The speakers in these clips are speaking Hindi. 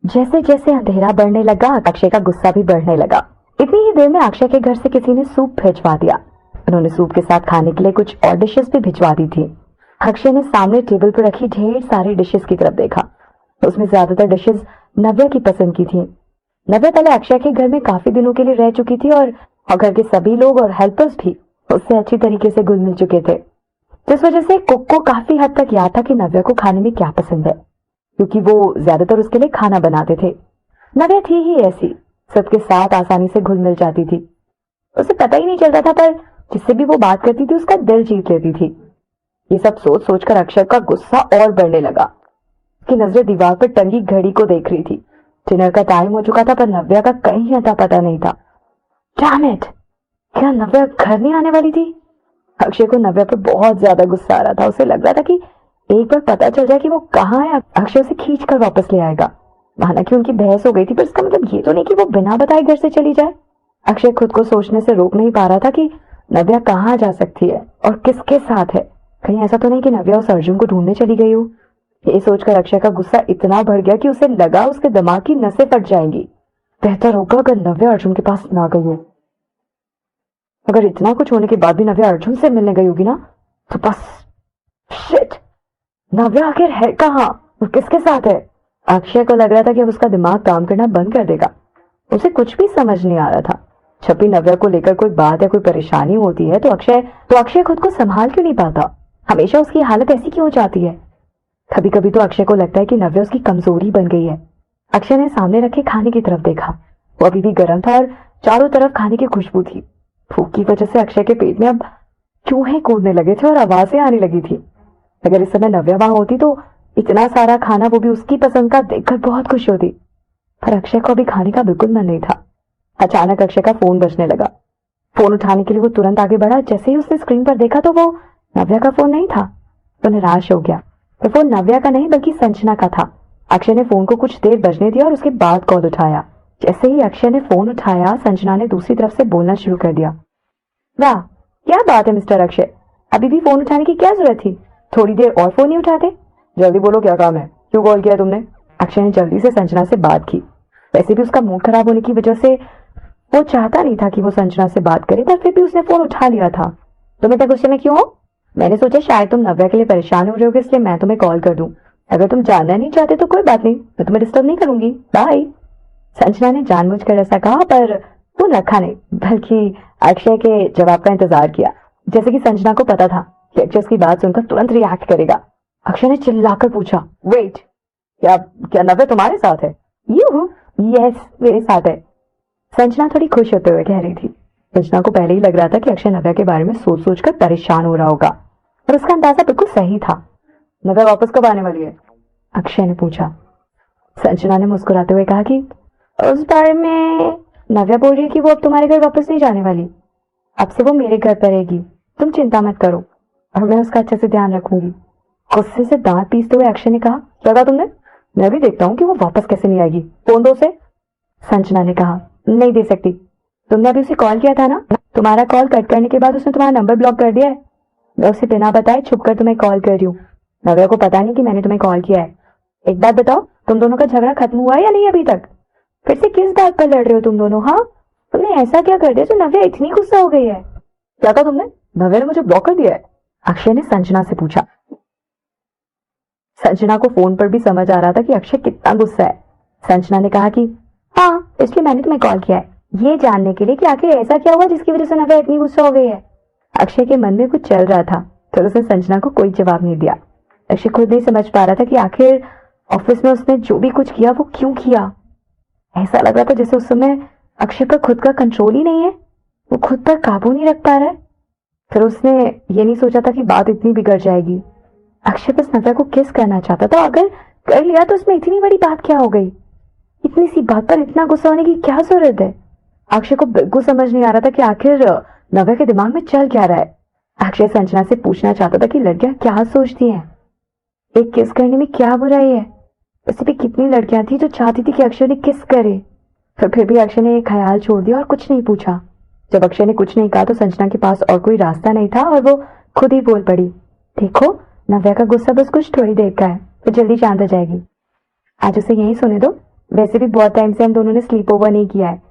जैसे जैसे अंधेरा बढ़ने लगा, अक्षय का गुस्सा भी बढ़ने लगा। इतनी ही देर में अक्षय के घर से किसी ने सूप भिजवा दिया। उन्होंने सूप के साथ खाने के लिए कुछ और डिशेस भी भिजवा दी थी। अक्षय ने सामने टेबल पर रखी ढेर सारी डिशेस की तरफ देखा। उसमें ज्यादातर डिशेस नव्या की पसंद की थी। नव्या पहले अक्षय के घर में काफी दिनों के लिए रह चुकी थी और घर के सभी लोग और हेल्पर्स भी उससे अच्छी तरीके से घुल मिल चुके थे। जिस वजह से कुक को काफी हद तक याद था कि नव्या को खाने में क्या पसंद है, क्योंकि वो ज्यादातर उसके लिए खाना बनाते थे। नव्या थी ही ऐसी, सबके साथ आसानी से घुल मिल जाती थी। उसे पता ही नहीं चलता था, पर जिससे भी वो बात करती थी उसका दिल जीत लेती थी। ये सब सोच सोचकर अक्षय का गुस्सा और बढ़ने लगा। उसकी नजरें दीवार पर टंगी घड़ी को देख रही थी। डिनर का टाइम हो चुका था, पर नव्या का कहीं अता पता नहीं था। Damn it! क्या नव्या घर नहीं आने वाली थी? अक्षय को नव्या पर बहुत ज्यादा गुस्सा आ रहा था। उसे लग रहा था कि एक बार पता चल जाए कि वो कहाँ है, अक्षय उसे खींच कर वापस ले आएगा। हालांकि उनकी बहस हो गई थी, पर इसका मतलब ये तो नहीं कि वो बिना बताए घर से चली जाए। अक्षय खुद को सोचने से रोक नहीं पा रहा था कि नव्या कहाँ जा सकती है और किसके साथ है। कहीं ऐसा तो नहीं कि नव्या उस अर्जुन को ढूंढने चली गई हो। ये सोचकर अक्षय का गुस्सा इतना बढ़ गया कि उसे लगा उसके दिमाग की नसें फट जाएंगी। बेहतर होगा अगर नव्या अर्जुन के पास ना गई हो। अगर इतना कुछ होने के बाद भी नव्या अर्जुन से मिलने गई होगी ना, तो बस शिट! नव्या आखिर है कहाँ और किसके साथ है? अक्षय को लग रहा था कि अब उसका दिमाग काम करना बंद कर देगा। उसे कुछ भी समझ नहीं आ रहा था। जब भी नव्या को लेकर कोई बात या कोई परेशानी होती है तो अक्षय खुद को संभाल क्यों नहीं पाता? हमेशा उसकी हालत ऐसी क्यों हो जाती है? कभी कभी तो अक्षय को लगता है कि नव्या उसकी कमजोरी बन गई है। अक्षय ने सामने रखे खाने की तरफ देखा। वो अभी भी गर्म था और चारों तरफ खाने की खुशबू थी। भूख की वजह से अक्षय के पेट में अब चूहे कूदने लगे थे और आवाजें आने लगी थी। अगर इस समय नव्या वहां होती तो इतना सारा खाना, वो भी उसकी पसंद का, देखकर बहुत खुश होती। पर अक्षय को अभी खाने का बिल्कुल मन नहीं था। अचानक अक्षय का फोन बजने लगा। फोन उठाने के लिए वो तुरंत आगे बढ़ा। जैसे ही उसने स्क्रीन पर देखा तो वो नव्या का फोन नहीं था। वो निराश हो गया। वो फोन नव्या का नहीं बल्कि संजना का था। अक्षय ने फोन को कुछ देर बजने दिया और उसके बाद कॉल उठाया। जैसे ही अक्षय ने फोन उठाया, संजना ने दूसरी तरफ से बोलना शुरू कर दिया। वाह, क्या बात है मिस्टर अक्षय, अभी भी फोन उठाने की क्या जरूरत थी? थोड़ी देर और फोन नहीं उठाते? जल्दी बोलो, क्या काम है? क्यों कॉल किया तुमने? अक्षय ने जल्दी से संजना से बात की। वैसे भी उसका मूड खराब होने की वजह से वो चाहता नहीं था कि वो संजना से बात करे, पर फिर भी उसने फोन उठा लिया था। तुम इतना गुस्से में क्यों हो? मैंने सोचा शायद तुम नव्या के लिए परेशान हो रहे होगे, इसलिए मैं तुम्हें कॉल कर दूं। अगर तुम जानना नहीं चाहते तो कोई बात नहीं, मैं तुम्हें डिस्टर्ब नहीं करूंगी। बाय। संजना ने जानबूझकर ऐसा कहा, पर वो रखा नहीं, बल्कि अक्षय के जवाब का इंतजार किया। जैसे कि संजना को पता था कि अक्षय उसकी बात सुनकर तुरंत रिएक्ट करेगा। अक्षय ने चिल्लाकर पूछा, वेट, क्या क्या नव्या तुम्हारे साथ है? यस, मेरे साथ है। संजना थोड़ी खुश होते हुए कह रही थी। संजना को पहले ही लग रहा था कि अक्षय नव्या के बारे में सोच सोचकर परेशान हो रहा होगा, और उसका अंदाजा बिल्कुल सही था। नव्या वापस कब आने वाली है? अक्षय ने पूछा। संजना ने मुस्कुराते हुए कहा कि उस बारे में नव्या बोल रही है कि वो अब तुम्हारे घर वापस नहीं जाने वाली। अब से वो मेरे घर पर रहेगी, तुम चिंता मत करो, और मैं उसका अच्छे से ध्यान रखूंगी। गुस्से से दांत पीसते हुए अक्षय ने कहा, क्या कहा तुमने? मैं भी देखता हूँ कि वो वापस कैसे नहीं आएगी। फोन दो उसे। संजना ने कहा, नहीं दे सकती। तुमने अभी उसे कॉल किया था ना? तुम्हारा कॉल कट करने के बाद उसने तुम्हारा नंबर ब्लॉक कर दिया है। मैं उसे बिना बताए छुप कर तुम्हें कॉल कर रही हूँ। नव्या को पता नहीं कि मैंने तुम्हें कॉल किया है। एक बात बताओ, तुम दोनों का झगड़ा खत्म हुआ है या नहीं अभी तक? फिर से किस बात पर लड़ रहे हो तुम दोनों? हाँ, तुमने ऐसा क्या कर दिया जो नव्या इतनी गुस्सा हो गई है? क्या कहा तुमने? नव्या ने मुझे ब्लॉक कर दिया है? अक्षय ने संजना से पूछा। संजना को फोन पर भी समझ आ रहा था कि अक्षय कितना गुस्सा है। संजना ने कहा कि हाँ, इसलिए मैंने तुम्हें कॉल किया है, ये जानने के लिए कि आखिर ऐसा क्या हुआ जिसकी वजह से नव्या इतनी गुस्सा हो गई है। अक्षय के मन में कुछ चल रहा था, तो उसने संजना को कोई जवाब नहीं दिया। अक्षय खुद नहीं समझ पा रहा था कि आखिर ऑफिस में उसने जो भी कुछ किया वो क्यों किया। ऐसा लग रहा था जैसे उस समय अक्षय पर खुद का कंट्रोल ही नहीं है, वो खुद पर काबू नहीं रख पा रहा है। फिर उसने ये नहीं सोचा था कि बात इतनी बिगड़ जाएगी। अक्षय बस नव्या को किस करना चाहता था, अगर कर लिया तो उसमें इतनी बड़ी बात क्या हो गई? इतनी सी बात पर इतना गुस्सा होने की क्या जरूरत है? अक्षय को बिल्कुल समझ नहीं आ रहा था कि आखिर नव्या के दिमाग में चल क्या रहा है। अक्षय संजना से पूछना चाहता था कि लड़कियां क्या सोचती हैं, एक किस करने में क्या बुराई है। वैसे भी कितनी लड़कियां थी जो चाहती थी कि अक्षय ने किस करे, फिर भी अक्षय ने ये ख्याल छोड़ दिया और कुछ नहीं पूछा। जब अक्षय ने कुछ नहीं कहा तो संजना के पास और कोई रास्ता नहीं था और वो खुद ही बोल पड़ी, देखो, नव्या का गुस्सा बस कुछ थोड़ी देर का है, तो जल्दी शांत हो जाएगी। आज उसे यही सोने दो, वैसे भी बहुत टाइम से हम दोनों ने स्लीप ओवर नहीं किया है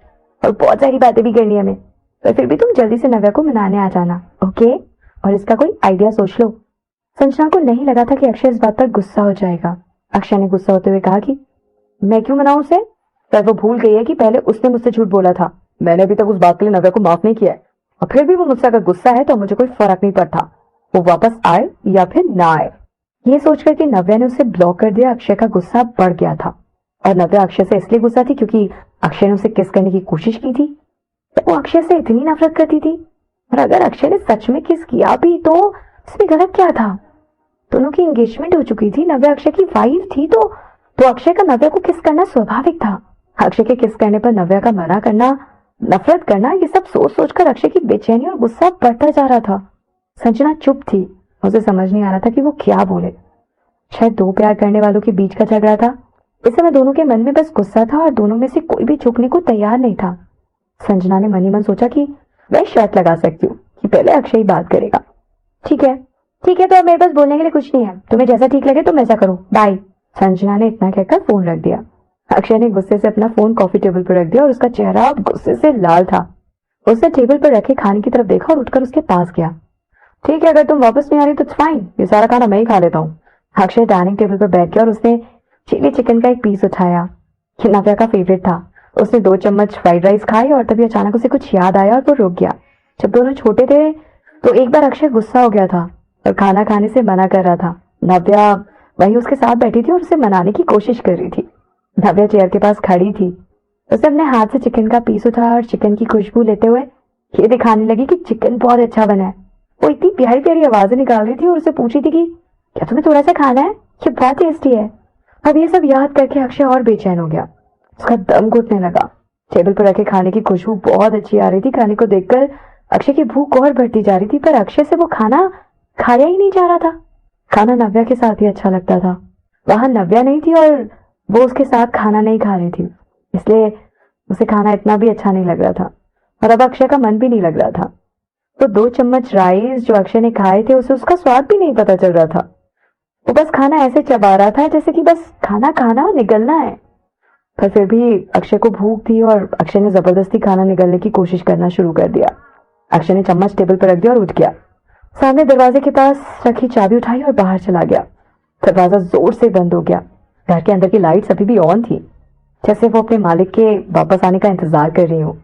और बहुत सारी बातें भी करनी है हमें, पर फिर भी तुम जल्दी से नव्या को मनाने आ जाना, ओके? और इसका कोई आइडिया सोच लो। संजना को नहीं लगा था कि अक्षय इस बात पर गुस्सा हो जाएगा। अक्षय ने गुस्सा होते हुए कहा कि मैं क्यों मनाऊं उसे? पर वो भूल गई है कि पहले उसने मुझसे झूठ बोला था। मैंने अभी तक उस बात के लिए नव्या को माफ नहीं किया है, और फिर भी वो मुझसे अगर गुस्सा है तो मुझे कोई फर्क नहीं पड़ता, वो वापस आए या फिर ना आए। ये सोचकर कि नव्या ने उसे ब्लॉक कर दिया, अक्षय का गुस्सा बढ़ गया था। और नव्या अक्षय से इसलिए गुस्सा थी क्योंकि अक्षय ने उसे किस करने की कोशिश की थी। तो वो अक्षय से इतनी नफरत करती थी, और अगर अक्षय ने सच में किस किया भी तो इसमें गलत क्या था? दोनों की एंगेजमेंट हो चुकी थी, नव्या अक्षय की वाइफ थी, तो अक्षय का नव्या को किस करना स्वाभाविक था। अक्षय के किस करने पर नव्या का मना करना, नफरत करना, ये सब सोच सोचकर अक्षय की बेचैनी और गुस्सा बढ़ता जा रहा था। संजना चुप थी, उसे समझ नहीं आ रहा था कि वो क्या बोले। शायद दो प्यार करने वालों के बीच का झगड़ा था। इस समय दोनों के मन में बस गुस्सा था और दोनों में से कोई भी झुकने को तैयार नहीं था। संजना ने मन ही मन सोचा कि मैं शर्त लगा सकती हूँ कि पहले अक्षय ही बात करेगा। ठीक है, तो अब मेरे पास बोलने के लिए कुछ नहीं है, तुम्हें जैसा ठीक लगे तुम ऐसा करो, बाय। संजना ने इतना कहकर फोन रख दिया। अक्षय ने गुस्से से अपना फोन कॉफी टेबल पर रख दिया और उसका चेहरा गुस्से से लाल था। उसने टेबल पर रखे खाने की तरफ देखा और उठकर उसके पास गया। ठीक है, अगर तुम वापस नहीं आ रही तो फाइन, ये सारा खाना मैं ही खा लेता हूँ। अक्षय डाइनिंग टेबल पर बैठ गया और उसने चिली चिकन का एक पीस उठाया। ये नव्या का फेवरेट था। उसने 2 चम्मच फ्राइड राइस खाई और तभी अचानक उसे कुछ याद आया और वो रुक गया। जब दोनों छोटे थे तो एक बार अक्षय गुस्सा हो गया था और खाना खाने से मना कर रहा था। नव्या वही उसके साथ बैठी थी और उसे मनाने की कोशिश कर रही थी। नव्या चेयर के पास खड़ी थी। उसने अपने हाथ से चिकन का पीस उठाया और चिकन की खुशबू लेते हुए ये दिखाने लगी कि चिकन बहुत अच्छा बना है। वो इतनी प्यारी प्यारी आवाजें निकाल रही थी और उससे पूछी थी कि क्या तुम्हें थोड़ा सा खाना है, ये बहुत टेस्टी है। अब ये सब याद करके अक्षय और बेचैन हो गया। उसका दम घुटने लगा। टेबल पर रखे खाने की खुशबू बहुत अच्छी आ रही थी। खाने को देखकर अक्षय की भूख और बढ़ती जा रही थी, पर अक्षय से वो खाना खाया ही नहीं जा रहा था। खाना नव्या के साथ ही अच्छा लगता था। वहां नव्या नहीं थी और वो उसके साथ खाना नहीं खा रही थी, इसलिए उसे खाना इतना भी अच्छा नहीं लग रहा था और अब अक्षय का मन भी नहीं लग रहा था। तो 2 चम्मच राइस जो अक्षय ने खाए थे उसे उसका स्वाद भी नहीं पता चल रहा था। वो बस खाना ऐसे चबा रहा था जैसे कि बस खाना खाना और निगलना है। पर फिर भी अक्षय को भूख थी और अक्षय ने जबरदस्ती खाना निगलने की कोशिश करना शुरू कर दिया। अक्षय ने चम्मच टेबल पर रख दिया और उठ गया। सामने दरवाजे के पास रखी चाबी उठाई और बाहर चला गया। दरवाजा जोर से बंद हो गया। घर के अंदर की लाइट्स अभी भी ऑन थी, जैसे वो अपने मालिक के वापस आने का इंतजार कर रही हो।